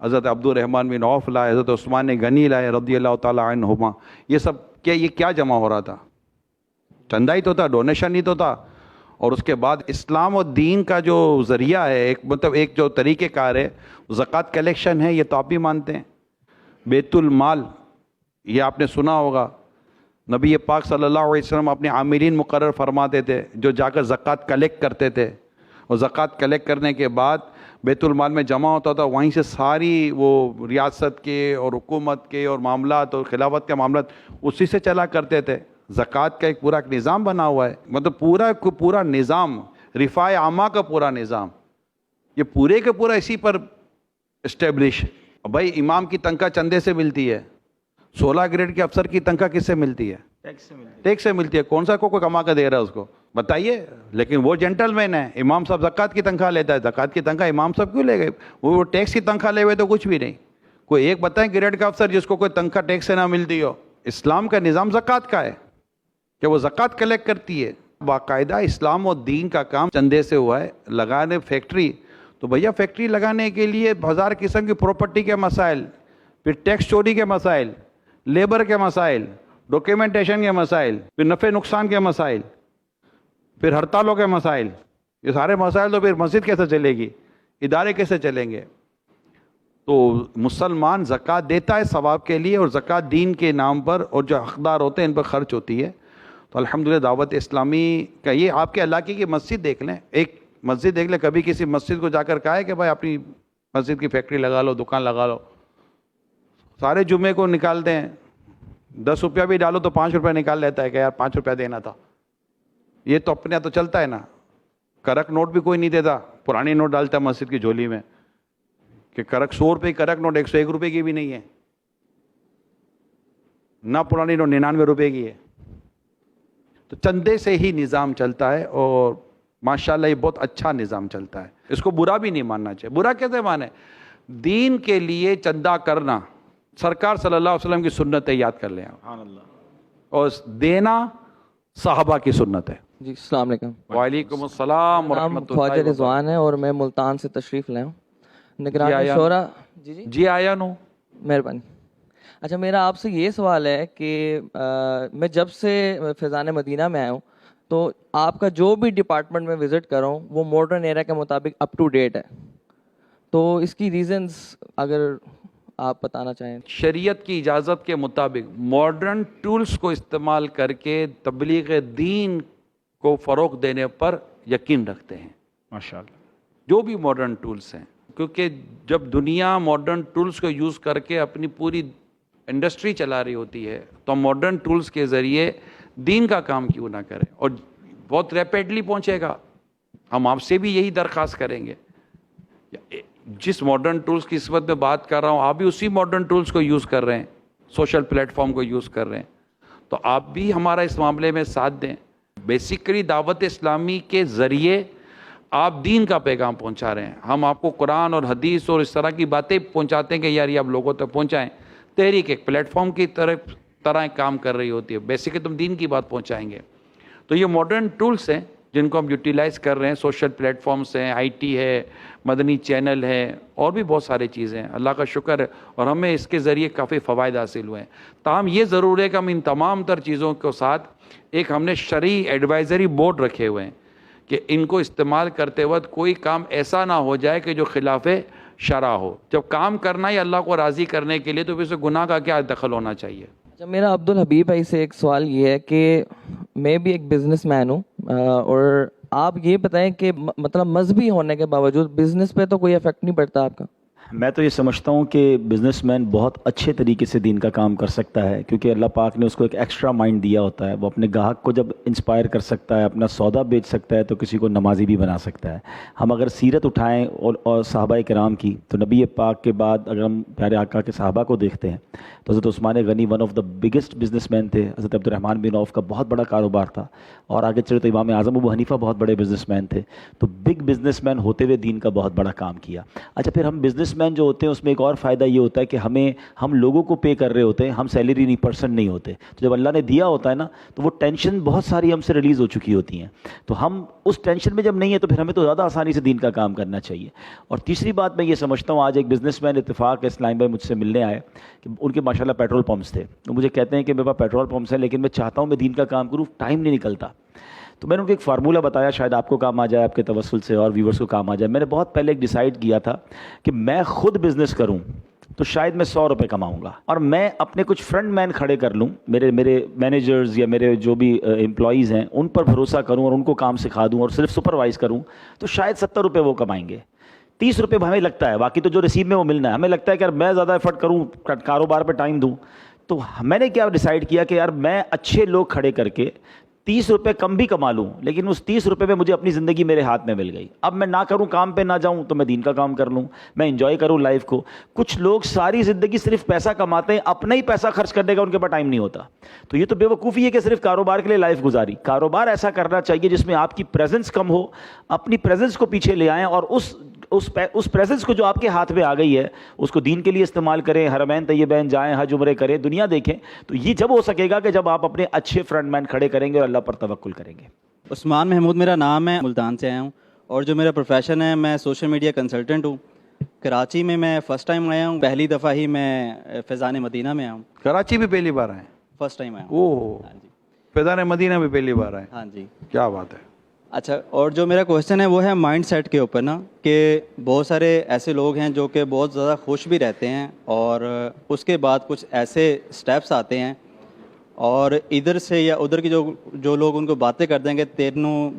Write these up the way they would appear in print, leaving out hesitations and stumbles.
حضرت عبدالرحمن بن عوف لائے, حضرت عثمان غنی لائے رضی اللہ تعالیٰ عنہما. یہ سب یہ کیا جمع ہو رہا تھا؟ چندہ ہی تو تھا, ڈونیشن ہی تو تھا. اور اس کے بعد اسلام و دین کا جو ذریعہ ہے, ایک جو طریقہ کار ہے, زکوٰۃ کلیکشن ہے. یہ تو آپ بھی مانتے ہیں. بیت المال, یہ آپ نے سنا ہوگا, نبی پاک صلی اللہ علیہ وسلم اپنے عاملین مقرر فرماتے تھے جو جا کر زکوٰۃ کلیکٹ کرتے تھے, اور زکوٰۃ کلیکٹ کرنے کے بعد بیت المال میں جمع ہوتا تھا. وہیں سے ساری وہ ریاست کے اور حکومت کے اور معاملات اور خلافت کے معاملات اسی سے چلا کرتے تھے. زکوٰۃ کا ایک پورا نظام بنا ہوا ہے, مطلب پورا نظام, رفاع عامہ کا پورا نظام, یہ پورے کے پورا اسی پر اسٹیبلش. بھائی امام کی تنخواہ چندے سے ملتی ہے, 16 گریڈ کے افسر کی تنخواہ کس سے ملتی ہے؟ ٹیکس سے ملتی ہے. کون سا کوئی کما کے دے رہا ہے اس کو بتائیے؟ لیکن وہ جینٹل مین ہے, امام صاحب زکوٰۃ کی تنخواہ لیتا ہے. زکوٰۃ کی تنخواہ امام صاحب کیوں لے گئے؟ وہ ٹیکس کی تنخواہ لے ہوئے تو کچھ بھی نہیں. کوئی ایک بتائیں گریڈ کا افسر جس کو کوئی تنخواہ ٹیکس سے نہ ملتی ہو. اسلام کا نظام زکوٰۃ کا ہے کہ وہ زکوٰۃ کلیکٹ کرتی ہے. باقاعدہ اسلام و دین کا کام چندے سے ہوا ہے. لگانے فیکٹری, تو بھیا فیکٹری لگانے کے لیے 1000 قسم کی پراپرٹی کے مسائل, پھر ٹیکس چوری کے مسائل, لیبر کے مسائل, ڈاکیومنٹیشن کے مسائل, پھر نفع نقصان کے مسائل, پھر ہڑتالوں کے مسائل. یہ سارے مسائل تو پھر مسجد کیسے چلے گی, ادارے کیسے چلیں گے؟ تو مسلمان زکوٰۃ دیتا ہے ثواب کے لیے, اور زکوٰۃ دین کے نام پر اور جو حقدار ہوتے ہیں ان پر خرچ ہوتی ہے. تو الحمدللہ دعوت اسلامی کا یہ, آپ کے علاقے کی مسجد دیکھ لیں, ایک مسجد دیکھ لیں, کبھی کسی مسجد کو جا کر کہا ہے کہ بھائی اپنی مسجد کی فیکٹری لگا لو, دکان لگا لو؟ سارے جمعے کو نکالتے ہیں, 10 روپیہ بھی ڈالو تو 5 روپیہ نکال لیتا ہے کہ یار 5 روپیہ دینا تھا. یہ تو اپنے تو چلتا ہے نا. کرک نوٹ بھی کوئی نہیں دیتا, پرانی نوٹ ڈالتا ہے مسجد کی جھولی میں کہ کرک 100 روپے کی کرک نوٹ 101 روپے کی بھی نہیں ہے, نہ پرانی نوٹ 99 روپے کی ہے. تو چندے سے ہی نظام چلتا ہے, اور ماشاءاللہ یہ بہت اچھا نظام چلتا ہے. اس کو برا بھی نہیں ماننا چاہیے. برا کیسے مانے؟ دین کے لیے چندہ کرنا سرکار صلی اللہ علیہ وسلم کی سنت ہے, یاد کر لیں آپ, اور دینا صحابہ کی سنت ہے. جی السلام علیکم. وعلیکم السلام نام ورحمۃ اللہ خواجہ وبرکاتہ. رضوان ہے اور میں ملتان سے تشریف لائے ہوں. نگران آیا شورا. جی جی جی آیا نو. مہربانی. اچھا میرا آپ سے یہ سوال ہے کہ میں جب سے فیضان مدینہ میں آیا ہوں تو آپ کا جو بھی ڈپارٹمنٹ میں وزٹ کر رہا ہوں وہ ماڈرن ایرا کے مطابق اپ ٹو ڈیٹ ہے. تو اس کی ریزنز اگر آپ بتانا چاہیں. شریعت کی اجازت کے مطابق ماڈرن ٹولز کو استعمال کر کے تبلیغ دین کو فروغ دینے پر یقین رکھتے ہیں. ماشاءاللہ. جو بھی ماڈرن ٹولز ہیں, کیونکہ جب دنیا ماڈرن ٹولز کو یوز کر کے اپنی پوری انڈسٹری چلا رہی ہوتی ہے تو ماڈرن ٹولز کے ذریعے دین کا کام کیوں نہ کریں, اور بہت ریپیڈلی پہنچے گا. ہم آپ سے بھی یہی درخواست کریں گے. جس ماڈرن ٹولز کی نسبت میں بات کر رہا ہوں, آپ بھی اسی ماڈرن ٹولز کو یوز کر رہے ہیں, سوشل پلیٹ فارم کو یوز کر رہے ہیں, تو آپ بھی ہمارا اس معاملے میں ساتھ دیں. بیسیکلی دعوت اسلامی کے ذریعے آپ دین کا پیغام پہنچا رہے ہیں. ہم آپ کو قرآن اور حدیث اور اس طرح کی باتیں پہنچاتے ہیں کہ یار یہ آپ لوگوں تک پہنچائیں. تحریک ایک پلیٹ فارم کی طرح کام کر رہی ہوتی ہے. بیسیکلی تم دین کی بات پہنچائیں گے. تو یہ ماڈرن ٹولز ہیں جن کو ہم یوٹیلائز کر رہے ہیں. سوشل پلیٹ فارمز ہیں, آئی ٹی ہے, مدنی چینل ہے, اور بھی بہت سارے چیزیں ہیں. اللہ کا شکر ہے, اور ہمیں اس کے ذریعے کافی فوائد حاصل ہوئے ہیں. تاہم یہ ضرور ہے کہ ہم ان تمام تر چیزوں کے ساتھ ایک ہم نے شرعی ایڈوائزری بورڈ رکھے ہوئے ہیں کہ ان کو استعمال کرتے وقت کوئی کام ایسا نہ ہو جائے کہ جو خلاف شرع ہو. جب کام کرنا ہے اللہ کو راضی کرنے کے لیے تو پھر اس گناہ کا کیا دخل ہونا چاہیے. اچھا میرا عبدالحبیب بھائی سے ایک سوال یہ ہے کہ میں بھی ایک بزنس مین ہوں, اور آپ یہ بتائیں کہ مطلب مذہبی ہونے کے باوجود بزنس پہ تو کوئی افیکٹ نہیں پڑتا آپ کا؟ میں تو یہ سمجھتا ہوں کہ بزنس مین بہت اچھے طریقے سے دین کا کام کر سکتا ہے, کیونکہ اللہ پاک نے اس کو ایک ایکسٹرا مائنڈ دیا ہوتا ہے. وہ اپنے گاہک کو جب انسپائر کر سکتا ہے, اپنا سودا بیچ سکتا ہے, تو کسی کو نمازی بھی بنا سکتا ہے. ہم اگر سیرت اٹھائیں اور صحابہ کرام کی, تو نبی پاک کے بعد اگر ہم پیارے آقا کے صحابہ کو دیکھتے ہیں تو حضرت Usman Ghani one of the biggest business man تھے. حضرت عبدالرحمن بن عوف کا بہت بڑا کاروبار تھا, اور آگے چلے تو امام اعظم ابو حنیفہ بہت بڑے بزنس مین تھے. تو بگ بزنس مین ہوتے ہوئے دین کا بہت بڑا کام کیا. اچھا پھر ہم بزنس مین جو ہوتے ہیں اس میں ایک اور فائدہ یہ ہوتا ہے کہ ہم لوگوں کو پے کر رہے ہوتے ہیں, ہم سیلری نہیں, پرسنٹ نہیں ہوتے. تو جب اللہ نے دیا ہوتا ہے نا تو وہ ٹینشن بہت ساری ہم سے ریلیز ہو چکی ہوتی ہیں, تو ہم اس ٹینشن میں جب نہیں ہیں تو پھر ہمیں تو زیادہ آسانی سے دین کا کام کرنا چاہیے. اور تیسری بات میں یہ سمجھتا ہوں, آج ایک بزنس مین اتفاق اسلام بھائی مجھ سے ملنے آئے کہ ان کے ماشاءاللہ پیٹرول پمپس تھے. تو مجھے کہتے ہیں کہ میرے پاس پیٹرول پمپس ہیں لیکن میں چاہتا ہوں میں دین کا کام کروں, ٹائم نہیں نکلتا. تو میں نے ان کو ایک فارمولہ بتایا, شاید آپ کو کام آ جائے, آپ کے توسل سے اور ویورز کو کام آ جائے. میں نے بہت پہلے ایک ڈیسائیڈ کیا تھا کہ میں خود بزنس کروں تو شاید میں 100 روپے کماؤں گا, اور میں اپنے کچھ فرنٹ مین کھڑے کر لوں, میرے مینیجرز یا میرے جو بھی امپلائیز ہیں ان پر بھروسہ کروں اور ان کو کام سکھا دوں اور صرف سپروائز کروں, تو شاید 70 روپے وہ کمائیں گے. 30 روپے ہمیں لگتا ہے, باقی تو جو ریسیو میں وہ ملنا ہے. ہمیں لگتا ہے کہ یار میں زیادہ ایفرٹ کروں, کاروبار پہ ٹائم دوں. تو میں نے کیا ڈیسائیڈ کیا کہ یار میں اچھے لوگ کھڑے کر کے 30 روپے کم بھی کما لوں, لیکن اس 30 روپے میں مجھے اپنی زندگی میرے ہاتھ میں مل گئی. اب میں نہ کروں, کام پہ نہ جاؤں, تو میں دین کا کام کر لوں, میں انجوائے کروں لائف کو. کچھ لوگ ساری زندگی صرف پیسہ کماتے ہیں, اپنا ہی پیسہ خرچ کرنے کا ان کے پاس ٹائم نہیں ہوتا. تو یہ تو بے وقوفی ہے کہ صرف کاروبار کے لیے لائف گزاری. کاروبار ایسا کرنا چاہیے جس میں آپ کی پریزنس کم ہو, اپنی پریزنس کو پیچھے لے آئیں اور اس پریزنس کو جو آپ کے ہاتھ میں آ گئی ہے اس کو دین کے لیے استعمال کریں, حرمین طیبین جائیں, حج عمرے کریں, دنیا دیکھیں. تو یہ جب ہو سکے گا کہ جب آپ اپنے اچھے فرنٹ مین کھڑے کریں گے اور اللہ پر توکل کریں گے. عثمان محمود میرا نام ہے, ملتان سے آیا ہوں, اور جو میرا پروفیشن ہے میں سوشل میڈیا کنسلٹنٹ ہوں. کراچی میں فرسٹ ٹائم آیا ہوں, پہلی دفعہ ہی میں فیضان مدینہ میں آیا ہوں. کراچی بھی پہلی بار آئے؟ فرسٹ ٹائم آیا ہوں. اوہ, فیضان مدینہ بھی پہلی بار آئے؟ ہاں جی. کیا بات ہے. اچھا, اور جو میرا کوشچن ہے وہ ہے مائنڈ سیٹ کے اوپر نا, کہ بہت سارے ایسے لوگ ہیں جو کہ بہت زیادہ خوش بھی رہتے ہیں اور اس کے بعد کچھ ایسے سٹیپس آتے ہیں اور ادھر سے یا ادھر کی جو لوگ ان کو باتیں کر دیں گے تیرنوں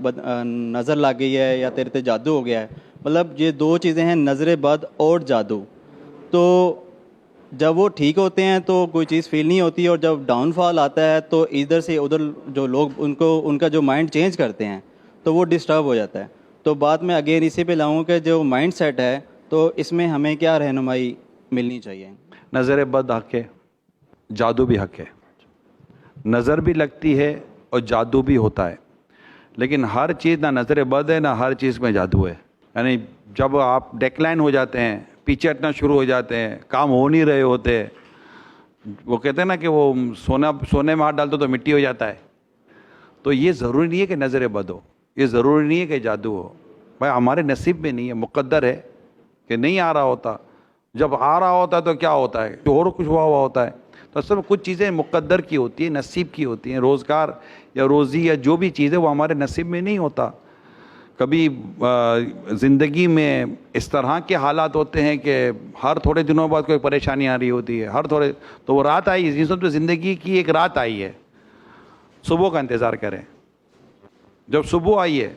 نظر لگ گئی ہے یا تیرے تے جادو ہو گیا ہے. مطلب یہ دو چیزیں ہیں, نظر بد اور جادو. تو جب وہ ٹھیک ہوتے ہیں تو کوئی چیز فیل نہیں ہوتی, اور جب ڈاؤن فال آتا ہے تو ادھر سے ادھر جو لوگ ان کا جو مائنڈ چینج کرتے ہیں تو وہ ڈسٹرب ہو جاتا ہے. تو بعد میں اگین اسی پہ لاؤں کہ جو مائنڈ سیٹ ہے تو اس میں ہمیں کیا رہنمائی ملنی چاہیے. نظر بد حق ہے, جادو بھی حق ہے. نظر بھی لگتی ہے اور جادو بھی ہوتا ہے, لیکن ہر چیز نہ نظر بد ہے نہ ہر چیز میں جادو ہے. یعنی جب آپ ڈیکلائن ہو جاتے ہیں, پیچھے ہٹنا شروع ہو جاتے ہیں, کام ہو نہیں رہے ہوتے, وہ کہتے ہیں نا کہ وہ سونے میں ہاتھ ڈالتے تو مٹی ہو جاتا ہے. تو یہ ضروری نہیں ہے کہ نظر بد ہو, یہ ضروری نہیں ہے کہ جادو ہو. بھائی ہمارے نصیب میں نہیں ہے, مقدر ہے کہ نہیں آ رہا ہوتا. جب آ رہا ہوتا ہے تو کیا ہوتا ہے, اور کچھ ہوا ہوتا ہے. تو اصل میں کچھ چیزیں مقدر کی ہوتی ہیں, نصیب کی ہوتی ہیں. روزگار یا روزی یا جو بھی چیز ہے وہ ہمارے نصیب میں نہیں ہوتا. کبھی زندگی میں اس طرح کے حالات ہوتے ہیں کہ ہر تھوڑے دنوں بعد کوئی پریشانی آ رہی ہوتی ہے, ہر تھوڑے. تو وہ رات آئی, جس تو زندگی کی ایک رات آئی ہے, صبح کا انتظار کریں. جب صبح آئی ہے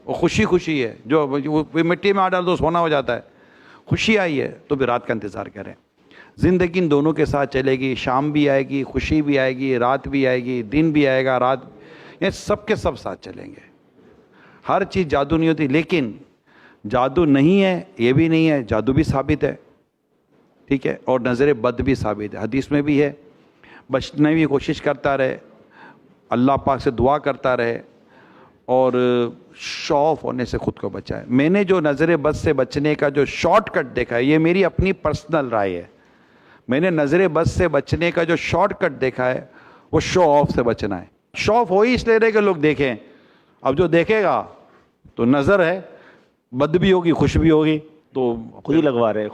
وہ خوشی ہے, جو مٹی میں آ ڈال دو سونا ہو جاتا ہے. خوشی آئی ہے تو پھر رات کا انتظار کریں. زندگی ان دونوں کے ساتھ چلے گی, شام بھی آئے گی, خوشی بھی آئے گی, رات بھی آئے گی, دن بھی آئے گا, رات, یہ سب کے سب ساتھ چلیں گے. ہر چیز جادو نہیں ہوتی, لیکن جادو نہیں ہے یہ بھی نہیں ہے, جادو بھی ثابت ہے, ٹھیک ہے, اور نظر بد بھی ثابت ہے. حدیث میں بھی ہے, بچنے کی کوشش کرتا رہے, اللہ پاک سے دعا کرتا رہے, اور شو آف ہونے سے خود کو بچائے. میں نے جو نظر بد سے بچنے کا جو شارٹ کٹ دیکھا ہے, یہ میری اپنی پرسنل رائے ہے, میں نے نظر بد سے بچنے کا جو شارٹ کٹ دیکھا ہے وہ شو آف سے بچنا ہے. شو آف ہو ہی اس لیے رہے کہ لوگ دیکھیں. اب جو دیکھے گا تو نظر ہے, بد بھی ہوگی خوش بھی ہوگی, تو خود ہی لگوا رہے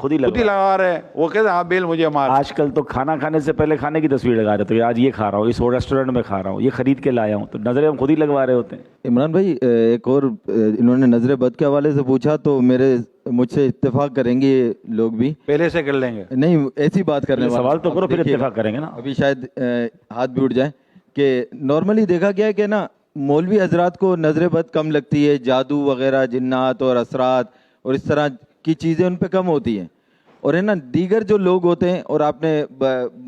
وہ کہتے ہیں ہاں بیل مجھے مار. آج کل تو کھانا کھانے سے پہلے کھانے کی تصویر لگا رہے تو آج یہ کھا رہا ہوں, اس ریسٹورینٹ میں کھا رہا ہوں, یہ خرید کے لایا ہوں, تو نظریں ہم خود ہی لگوا رہے ہوتے ہیں. عمران بھائی ایک اور انہوں نے نظر بد کے حوالے سے پوچھا, تو مجھ سے اتفاق کریں گے یہ لوگ بھی, پہلے سے کر لیں گے. نہیں ایسی بات کرنے والا سوال تو کرو پھر اتفاق کریں گے نا. ابھی شاید ہاتھ بھی اٹھ جائیں کہ نارملی دیکھا گیا ہے کہ نا مولوی حضرات کو نظر بد کم لگتی ہے, جادو وغیرہ, جنات اور اثرات اور اس طرح کی چیزیں ان پہ کم ہوتی ہیں. اور ہے نا دیگر جو لوگ ہوتے ہیں, اور آپ نے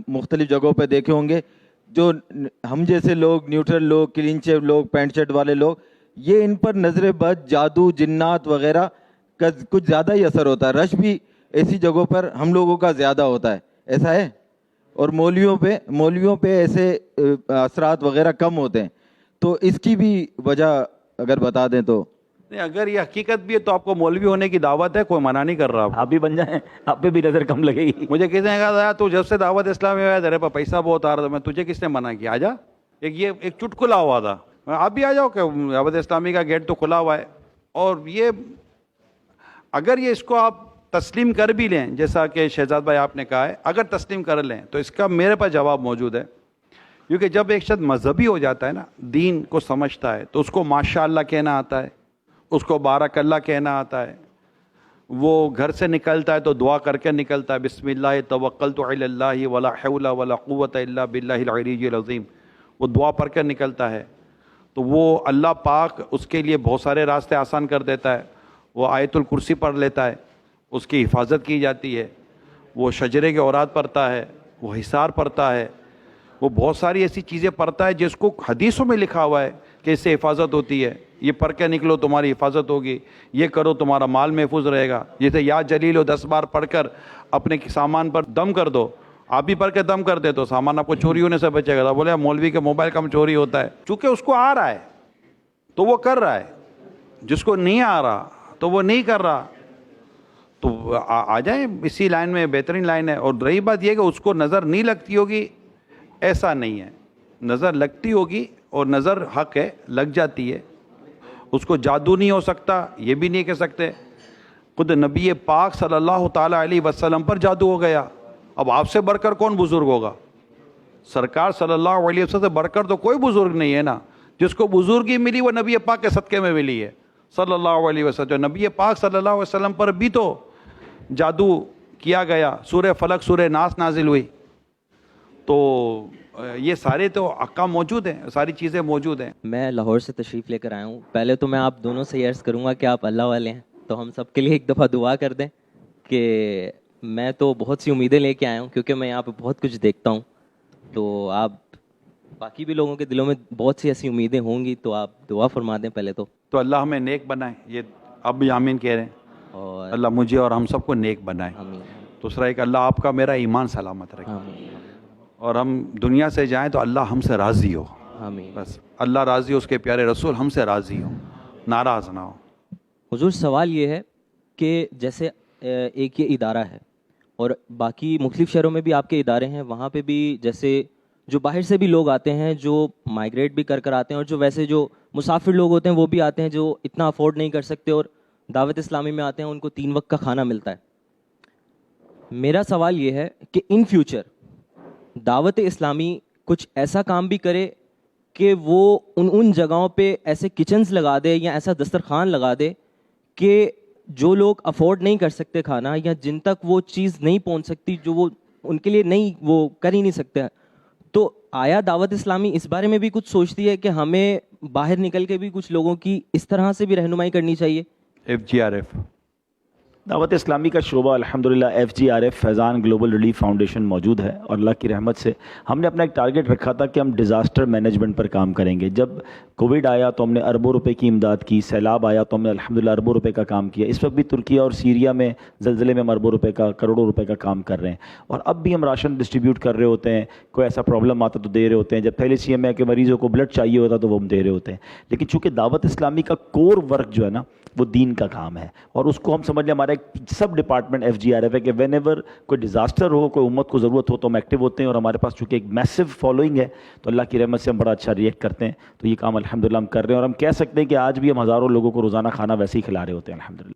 مختلف جگہوں پہ دیکھے ہوں گے, جو ہم جیسے لوگ, نیوٹرل لوگ, کلین شیو لوگ, پینٹ شرٹ والے لوگ, یہ ان پر نظر بد, جادو, جنات وغیرہ کا کچھ زیادہ ہی اثر ہوتا ہے. رش بھی ایسی جگہوں پر ہم لوگوں کا زیادہ ہوتا ہے, ایسا ہے. اور مولویوں پہ ایسے اثرات وغیرہ کم ہوتے ہیں. تو اس کی بھی وجہ اگر بتا دیں تو. نہیں اگر یہ حقیقت بھی ہے تو آپ کو مولوی ہونے کی دعوت ہے, کوئی منع نہیں کر رہا. آپ بھی بن جائیں, آپ پہ بھی نظر کم لگے گی. مجھے کسی نے کہا تو جب سے دعوت اسلامی میں آیا تیرے پاس پیسہ بہت آ رہا تھا, میں تجھے کس نے منع کیا, آ جا. ایک چٹکلا ہوا تھا, آپ بھی آ جاؤ کہ دعوت اسلامی کا گیٹ تو کھلا ہوا ہے. اور یہ اگر یہ اس کو آپ تسلیم کر بھی لیں, جیسا کہ شہزاد بھائی آپ نے کہا ہے, اگر تسلیم کر لیں تو اس کا میرے پاس جواب موجود ہے. کیونکہ جب ایک شخص مذہبی ہو جاتا ہے نا, دین کو سمجھتا ہے, تو اس کو ماشاء اللہ کہنا آتا ہے, اس کو بارک اللہ کہنا آتا ہے. وہ گھر سے نکلتا ہے تو دعا کر کے نکلتا ہے, بسم اللہ توکلت علی اللہ ولا حول ولا قوت الا باللہ العلی العظیم. وہ دعا پڑھ کر نکلتا ہے تو وہ اللہ پاک اس کے لیے بہت سارے راستے آسان کر دیتا ہے. وہ آیت الکرسی پڑھ لیتا ہے, اس کی حفاظت کی جاتی ہے. وہ شجرے کے اوراد پڑھتا ہے, وہ حصار پڑھتا ہے, وہ بہت ساری ایسی چیزیں پڑھتا ہے جس کو حدیثوں میں لکھا ہوا ہے کہ اس سے حفاظت ہوتی ہے. یہ پڑھ کے نکلو تمہاری حفاظت ہوگی, یہ کرو تمہارا مال محفوظ رہے گا. جیسے یا جلیل و 10 بار پڑھ کر اپنے سامان پر دم کر دو, آپ بھی پڑھ کے دم کر دے تو سامان آپ کو چوری ہونے سے بچے گا. بولے مولوی کے موبائل کم چوری ہوتا ہے, چونکہ اس کو آ رہا ہے تو وہ کر رہا ہے, جس کو نہیں آ رہا تو وہ نہیں کر رہا. تو آ جائیں اسی لائن میں, بہترین لائن ہے. اور رہی بات یہ کہ اس کو نظر نہیں لگتی ہوگی, ایسا نہیں ہے, نظر لگتی ہوگی اور نظر حق ہے, لگ جاتی ہے. اس کو جادو نہیں ہو سکتا, یہ بھی نہیں کہہ سکتے. خود نبی پاک صلی اللہ تعالیٰ علیہ وسلم پر جادو ہو گیا. اب آپ سے بڑھ کر کون بزرگ ہوگا؟ سرکار صلی اللہ علیہ وسلم سے بڑھ کر تو کوئی بزرگ نہیں ہے نا. جس کو بزرگی ملی وہ نبی پاک کے صدقے میں ملی ہے صلی اللہ علیہ وسلم. نبی پاک صلی اللہ علیہ وسلم پر بھی تو جادو کیا گیا, سورہ فلق سورہ ناس نازل ہوئی. تو یہ سارے تو احکام موجود ہیں, ساری چیزیں موجود ہیں. میں لاہور سے تشریف لے کر آیا ہوں. پہلے تو میں آپ دونوں سے یہ عرض کروں گا کہ آپ اللہ والے ہیں, تو ہم سب کے لیے ایک دفعہ دعا کر دیں کہ میں تو بہت سی امیدیں لے کے آیا ہوں, کیونکہ میں یہاں پہ بہت کچھ دیکھتا ہوں. تو آپ باقی بھی لوگوں کے دلوں میں بہت سی ایسی امیدیں ہوں گی, تو آپ دعا فرما دیں پہلے تو اللہ ہمیں نیک بنائے, یہ اب بھی آمین کہہ رہے ہیں. اور اللہ مجھے اور ہم سب کو نیک بنائے. آمین. دوسرا ایک اللہ آپ کا میرا ایمان سلامت رکھے, آمین. اور ہم دنیا سے جائیں تو اللہ ہم سے راضی ہو. آمین. بس اللہ راضی ہو, اس کے پیارے رسول ہم سے راضی ہو, ناراض نہ ہو. حضور سوال یہ ہے کہ جیسے ایک یہ ادارہ ہے اور باقی مختلف شہروں میں بھی آپ کے ادارے ہیں, وہاں پہ بھی جیسے جو باہر سے بھی لوگ آتے ہیں, جو مائگریٹ بھی کر آتے ہیں, اور جو ویسے جو مسافر لوگ ہوتے ہیں وہ بھی آتے ہیں جو اتنا افورڈ نہیں کر سکتے اور دعوت اسلامی میں آتے ہیں, ان کو 3 وقت کا کھانا ملتا ہے. میرا سوال یہ ہے کہ ان فیوچر دعوت اسلامی کچھ ایسا کام بھی کرے کہ وہ ان جگہوں پہ ایسے کچنز لگا دے یا ایسا دسترخوان لگا دے کہ جو لوگ افورڈ نہیں کر سکتے کھانا, یا جن تک وہ چیز نہیں پہنچ سکتی جو وہ ان کے لیے نہیں, وہ کر ہی نہیں سکتے, تو آیا دعوت اسلامی اس بارے میں بھی کچھ سوچتی ہے کہ ہمیں باہر نکل کے بھی کچھ لوگوں کی اس طرح سے بھی رہنمائی کرنی چاہیے؟ FGRF دعوت اسلامی کا شعبہ الحمدللہ FGRF فیضان گلوبل ریلیف فاؤنڈیشن موجود ہے, اور اللہ کی رحمت سے ہم نے اپنا ایک ٹارگٹ رکھا تھا کہ ہم ڈیزاسٹر مینجمنٹ پر کام کریں گے. جب کووڈ آیا تو ہم نے اربوں روپے کی امداد کی, سیلاب آیا تو ہم نے الحمدللہ اربوں روپے کا کام کیا. اس وقت بھی ترکیہ اور سیریا میں زلزلے میں ہم اربوں روپے کا, کروڑوں روپے کا کام کر رہے ہیں. اور اب بھی ہم راشن ڈسٹریبیوٹ کر رہے ہوتے ہیں, کوئی ایسا پرابلم آتا تو دے رہے ہوتے ہیں. جب تھیلیسیمیا کے مریضوں کو بلڈ چاہیے ہوتا تو وہ ہم دے رہے ہوتے ہیں. لیکن چونکہ دعوت اسلامی کا کور ورک جو ہے نا وہ دین کا کام ہے, اور اس کو ہم سمجھ لیں ہمارا ایک سب ڈپارٹمنٹ FGRF ہے کہ وین ایور کوئی ڈیزاسٹر ہو, کوئی امت کو ضرورت ہو تو ہم ایکٹیو ہوتے ہیں. اور ہمارے پاس چونکہ ایک میسو فالوئنگ ہے تو اللہ کی رحمت سے ہم بڑا اچھا ریئیکٹ کرتے ہیں. تو یہ کام الحمدللہ ہم کر رہے ہیں, اور ہم کہہ سکتے ہیں کہ آج بھی ہم ہزاروں لوگوں کو روزانہ کھانا ویسے ہی کھلا رہے ہوتے ہیں الحمدللہ.